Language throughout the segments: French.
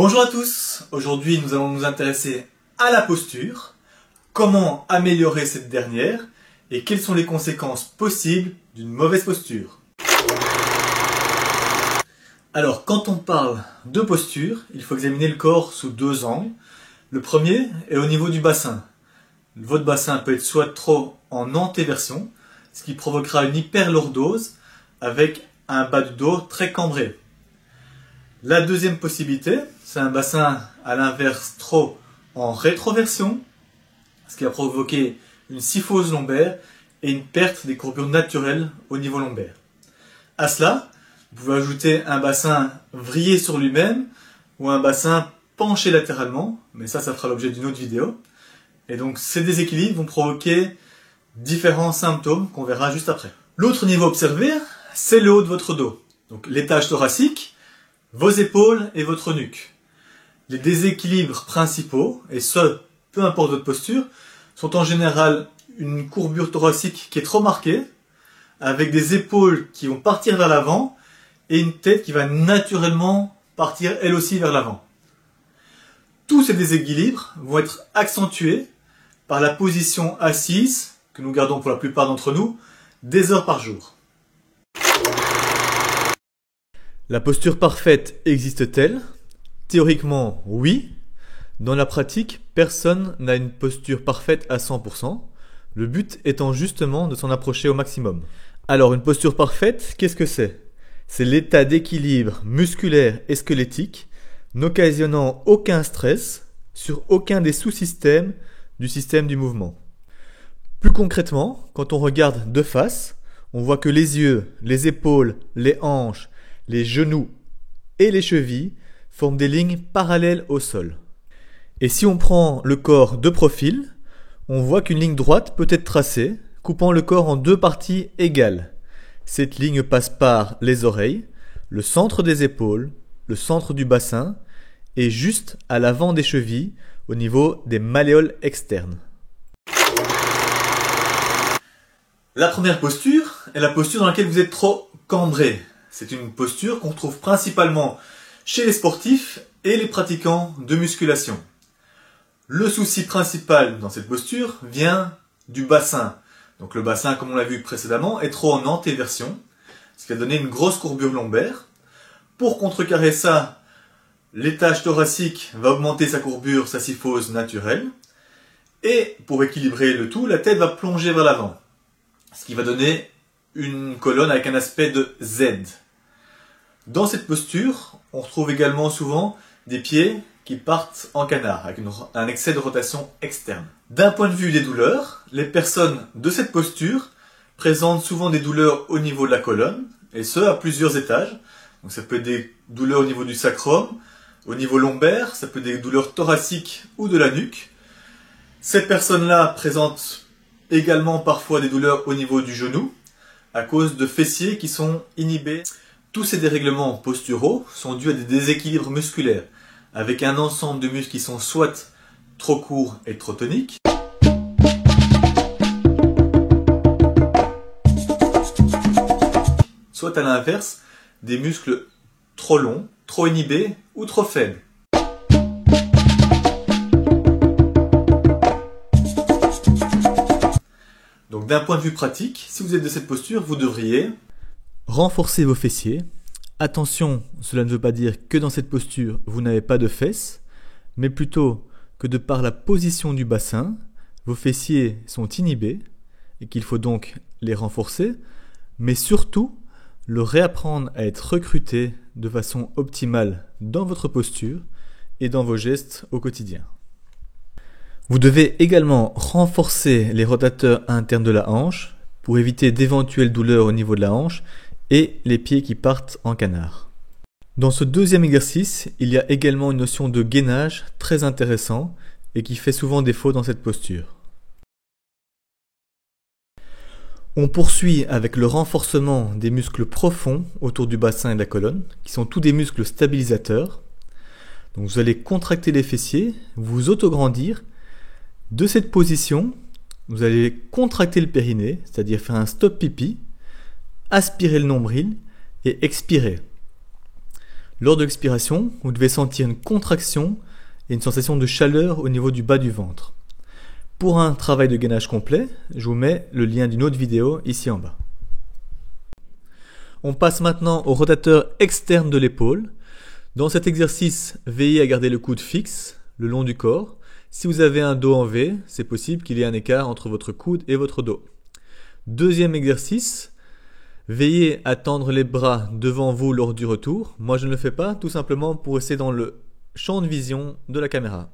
Bonjour à tous, aujourd'hui nous allons nous intéresser à la posture, comment améliorer cette dernière et quelles sont les conséquences possibles d'une mauvaise posture. Alors quand on parle de posture, il faut examiner le corps sous deux angles. Le premier est au niveau du bassin. Votre bassin peut être soit trop en antéversion, ce qui provoquera une hyperlordose avec un bas du dos très cambré. La deuxième possibilité, c'est un bassin à l'inverse trop en rétroversion, ce qui va provoquer une kyphose lombaire et une perte des courbures naturelles au niveau lombaire. À cela, vous pouvez ajouter un bassin vrillé sur lui-même ou un bassin penché latéralement, mais ça fera l'objet d'une autre vidéo. Et donc ces déséquilibres vont provoquer différents symptômes qu'on verra juste après. L'autre niveau observé, c'est le haut de votre dos. Donc l'étage thoracique, vos épaules et votre nuque. Les déséquilibres principaux, et ce, peu importe votre posture, sont en général une courbure thoracique qui est trop marquée, avec des épaules qui vont partir vers l'avant, et une tête qui va naturellement partir elle aussi vers l'avant. Tous ces déséquilibres vont être accentués par la position assise, que nous gardons pour la plupart d'entre nous, des heures par jour. La posture parfaite existe-t-elle? Théoriquement, oui. Dans la pratique, personne n'a une posture parfaite à 100%. Le but étant justement de s'en approcher au maximum. Alors, une posture parfaite, qu'est-ce que c'est? C'est l'état d'équilibre musculaire et squelettique, n'occasionnant aucun stress sur aucun des sous-systèmes du système du mouvement. Plus concrètement, quand on regarde de face, on voit que les yeux, les épaules, les hanches, les genoux et les chevilles forment des lignes parallèles au sol. Et si on prend le corps de profil, on voit qu'une ligne droite peut être tracée, coupant le corps en deux parties égales. Cette ligne passe par les oreilles, le centre des épaules, le centre du bassin et juste à l'avant des chevilles, au niveau des malléoles externes. La première posture est la posture dans laquelle vous êtes trop cambré. C'est une posture qu'on retrouve principalement chez les sportifs et les pratiquants de musculation. Le souci principal dans cette posture vient du bassin. Donc le bassin, comme on l'a vu précédemment, est trop en antéversion, ce qui a donné une grosse courbure lombaire. Pour contrecarrer ça, l'étage thoracique va augmenter sa courbure, sa kyphose naturelle. Et pour équilibrer le tout, la tête va plonger vers l'avant, ce qui va donner une colonne avec un aspect de Z. Dans cette posture, on retrouve également souvent des pieds qui partent en canard, avec un excès de rotation externe. D'un point de vue des douleurs, les personnes de cette posture présentent souvent des douleurs au niveau de la colonne, et ce à plusieurs étages. Donc ça peut être des douleurs au niveau du sacrum, au niveau lombaire, ça peut être des douleurs thoraciques ou de la nuque. Ces personnes-là présentent également parfois des douleurs au niveau du genou, à cause de fessiers qui sont inhibés. Tous ces dérèglements posturaux sont dus à des déséquilibres musculaires, avec un ensemble de muscles qui sont soit trop courts et trop toniques, soit à l'inverse, des muscles trop longs, trop inhibés ou trop faibles. Donc d'un point de vue pratique, si vous êtes de cette posture, vous devriez renforcer vos fessiers. Attention, cela ne veut pas dire que dans cette posture, vous n'avez pas de fesses, mais plutôt que de par la position du bassin, vos fessiers sont inhibés et qu'il faut donc les renforcer, mais surtout le réapprendre à être recruté de façon optimale dans votre posture et dans vos gestes au quotidien. Vous devez également renforcer les rotateurs internes de la hanche pour éviter d'éventuelles douleurs au niveau de la hanche et les pieds qui partent en canard. Dans ce deuxième exercice, il y a également une notion de gainage très intéressant et qui fait souvent défaut dans cette posture. On poursuit avec le renforcement des muscles profonds autour du bassin et de la colonne, qui sont tous des muscles stabilisateurs. Donc vous allez contracter les fessiers, vous autograndir. De cette position, vous allez contracter le périnée, c'est-à-dire faire un stop pipi, aspirer le nombril et expirer. Lors de l'expiration, vous devez sentir une contraction et une sensation de chaleur au niveau du bas du ventre. Pour un travail de gainage complet, je vous mets le lien d'une autre vidéo ici en bas. On passe maintenant au rotateur externe de l'épaule. Dans cet exercice, veillez à garder le coude fixe le long du corps. Si vous avez un dos en V, c'est possible qu'il y ait un écart entre votre coude et votre dos. Deuxième exercice, veillez à tendre les bras devant vous lors du retour. Moi, je ne le fais pas, tout simplement pour rester dans le champ de vision de la caméra.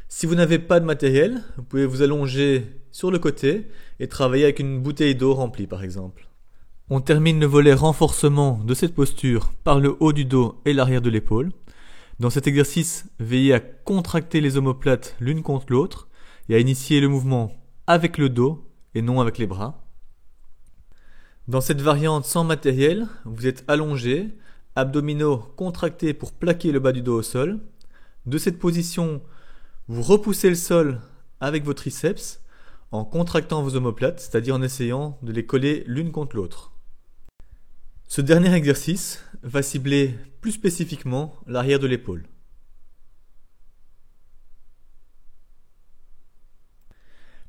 Si vous n'avez pas de matériel, vous pouvez vous allonger sur le côté et travailler avec une bouteille d'eau remplie par exemple. On termine le volet renforcement de cette posture par le haut du dos et l'arrière de l'épaule. Dans cet exercice, veillez à contracter les omoplates l'une contre l'autre et à initier le mouvement avec le dos et non avec les bras. Dans cette variante sans matériel, vous êtes allongé, abdominaux contractés pour plaquer le bas du dos au sol. De cette position, vous repoussez le sol avec vos triceps en contractant vos omoplates, c'est-à-dire en essayant de les coller l'une contre l'autre. Ce dernier exercice va cibler plus spécifiquement l'arrière de l'épaule.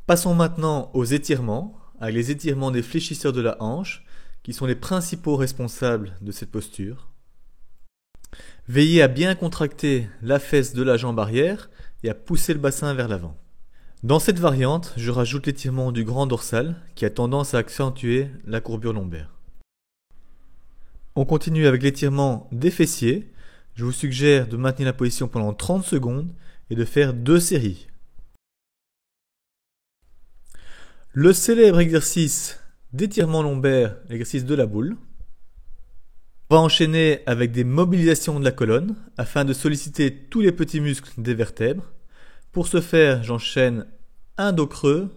Passons maintenant aux étirements, avec les étirements des fléchisseurs de la hanche, qui sont les principaux responsables de cette posture. Veillez à bien contracter la fesse de la jambe arrière et à pousser le bassin vers l'avant. Dans cette variante, je rajoute l'étirement du grand dorsal qui a tendance à accentuer la courbure lombaire. On continue avec l'étirement des fessiers. Je vous suggère de maintenir la position pendant 30 secondes et de faire 2 séries. Le célèbre exercice d'étirement lombaire, l'exercice de la boule. On va enchaîner avec des mobilisations de la colonne afin de solliciter tous les petits muscles des vertèbres. Pour ce faire, j'enchaîne un dos creux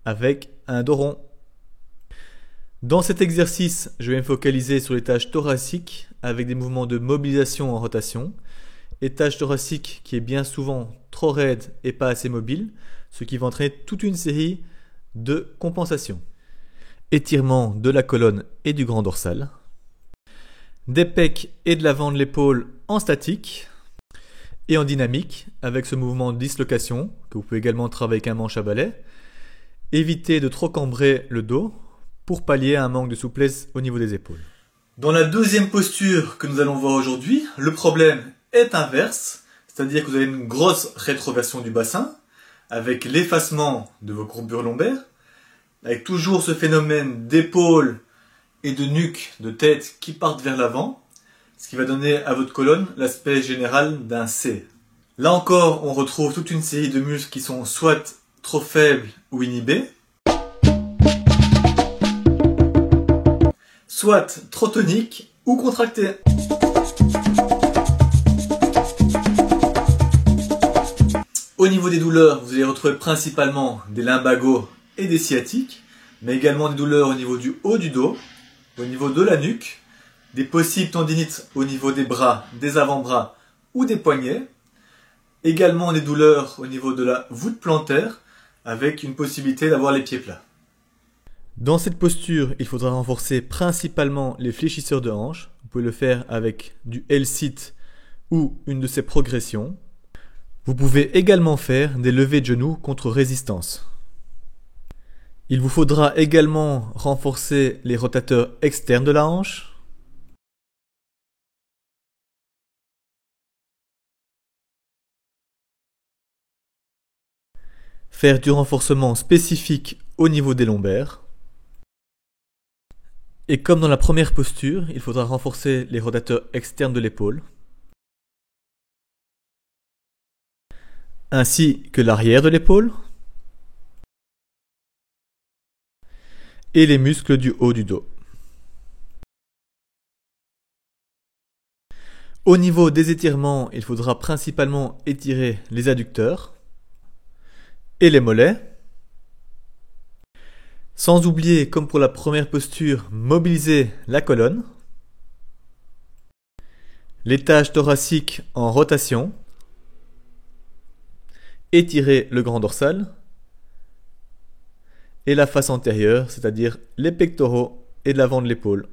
avec un dos rond. Dans cet exercice, je vais me focaliser sur les tâches thoraciques avec des mouvements de mobilisation en rotation. Étage thoracique qui est bien souvent trop raide et pas assez mobile, ce qui va entraîner toute une série de compensations. Étirement de la colonne et du grand dorsal. Des pecs et de l'avant de l'épaule en statique et en dynamique avec ce mouvement de dislocation que vous pouvez également travailler avec un manche à balai. Évitez de trop cambrer le dos pour pallier à un manque de souplesse au niveau des épaules. Dans la deuxième posture que nous allons voir aujourd'hui, le problème est inverse, c'est-à-dire que vous avez une grosse rétroversion du bassin avec l'effacement de vos courbures lombaires, avec toujours ce phénomène d'épaule et de nuque, de tête qui partent vers l'avant, ce qui va donner à votre colonne l'aspect général d'un C. Là encore, on retrouve toute une série de muscles qui sont soit trop faibles ou inhibés, soit trop toniques ou contractés. Au niveau des douleurs, vous allez retrouver principalement des lumbagos et des sciatiques, mais également des douleurs au niveau du haut du dos, au niveau de la nuque, des possibles tendinites au niveau des bras, des avant-bras ou des poignets, également des douleurs au niveau de la voûte plantaire, avec une possibilité d'avoir les pieds plats. Dans cette posture, il faudra renforcer principalement les fléchisseurs de hanches. Vous pouvez le faire avec du L-sit ou une de ses progressions. Vous pouvez également faire des levées de genoux contre résistance. Il vous faudra également renforcer les rotateurs externes de la hanche. Faire du renforcement spécifique au niveau des lombaires. Et comme dans la première posture, il faudra renforcer les rotateurs externes de l'épaule, ainsi que l'arrière de l'épaule et les muscles du haut du dos. Au niveau des étirements, il faudra principalement étirer les adducteurs et les mollets. Sans oublier, comme pour la première posture, mobiliser la colonne. L'étage thoracique en rotation. Étirer le grand dorsal. et la face antérieure, c'est-à-dire les pectoraux et de l'avant de l'épaule.